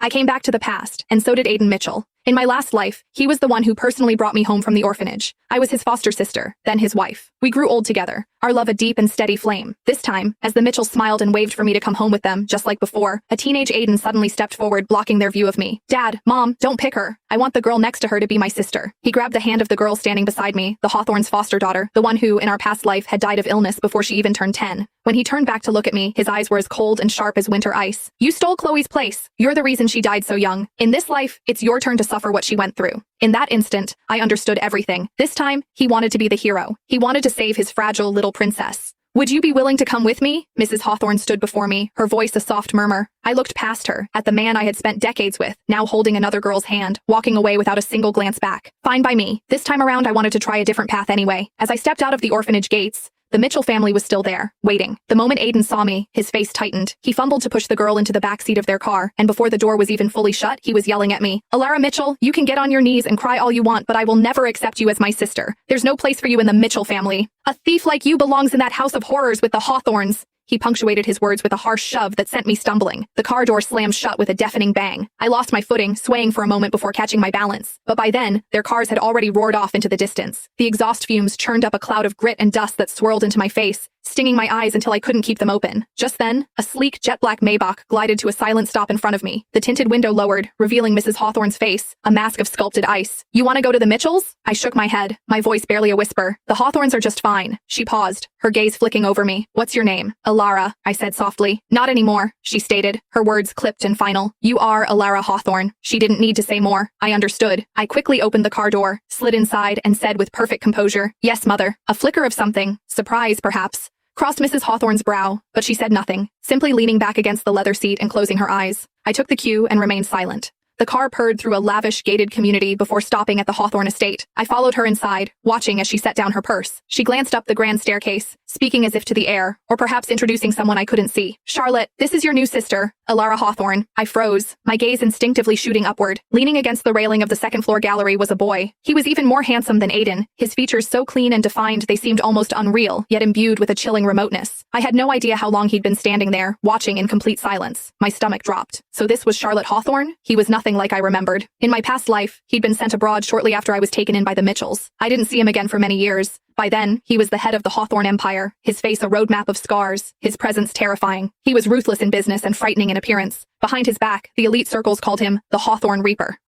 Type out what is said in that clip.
I came back to the past, and so did Aiden Mitchell. In my last life, he was the one who personally brought me home from the orphanage. I was his foster sister, then his wife. We grew old together, our love a deep and steady flame. This time, as the Mitchells smiled and waved for me to come home with them, just like before, a teenage Aiden suddenly stepped forward, blocking their view of me. Dad, Mom, don't pick her. I want the girl next to her to be my sister. He grabbed the hand of the girl standing beside me, the Hawthorne's foster daughter, the one who, in our past life, had died of illness before she even turned 10. When he turned back to look at me, his eyes were as cold and sharp as winter ice. You stole Chloe's place. You're the reason she died so young. In this life, it's your turn to suffer what she went through. In that instant, I understood everything. This time, he wanted to be the hero. He wanted to save his fragile little princess. Would you be willing to come with me? Mrs. Hawthorne stood before me, her voice a soft murmur. I looked past her, at the man I had spent decades with, now holding another girl's hand, walking away without a single glance back. Fine by me. This time around, I wanted to try a different path anyway. As I stepped out of the orphanage gates, the Mitchell family was still there, waiting. The moment Aiden saw me, his face tightened. He fumbled to push the girl into the backseat of their car, and before the door was even fully shut, he was yelling at me. Alara Mitchell, you can get on your knees and cry all you want, but I will never accept you as my sister. There's no place for you in the Mitchell family. A thief like you belongs in that house of horrors with the Hawthornes. He punctuated his words with a harsh shove that sent me stumbling. The car door slammed shut with a deafening bang. I lost my footing, swaying for a moment before catching my balance. But by then, their cars had already roared off into the distance. The exhaust fumes churned up a cloud of grit and dust that swirled into my face, stinging my eyes until I couldn't keep them open. Just then, a sleek, jet-black Maybach glided to a silent stop in front of me. The tinted window lowered, revealing Mrs. Hawthorne's face, a mask of sculpted ice. You want to go to the Mitchells? I shook my head, my voice barely a whisper. The Hawthornes are just fine. She paused, her gaze flicking over me. What's your name? Alara, I said softly. Not anymore, she stated, her words clipped and final. You are Alara Hawthorne. She didn't need to say more. I understood. I quickly opened the car door, slid inside, and said with perfect composure, Yes, mother. A flicker of something, surprise perhaps, crossed Mrs. Hawthorne's brow, but she said nothing, simply leaning back against the leather seat and closing her eyes. I took the cue and remained silent. The car purred through a lavish, gated community before stopping at the Hawthorne estate. I followed her inside, watching as she set down her purse. She glanced up the grand staircase, speaking as if to the air, or perhaps introducing someone I couldn't see. Charlotte, this is your new sister, Alara Hawthorne. I froze, my gaze instinctively shooting upward. Leaning against the railing of the second-floor gallery was a boy. He was even more handsome than Aiden, his features so clean and defined they seemed almost unreal, yet imbued with a chilling remoteness. I had no idea how long he'd been standing there, watching in complete silence. My stomach dropped. So this was Charlotte Hawthorne? He was nothing like I remembered. In my past life, he'd been sent abroad shortly after I was taken in by the Mitchells. I didn't see him again for many years. By then, he was the head of the Hawthorne Empire, his face a roadmap of scars, his presence terrifying. He was ruthless in business and frightening in appearance. Behind his back, the elite circles called him the Hawthorne Reaper.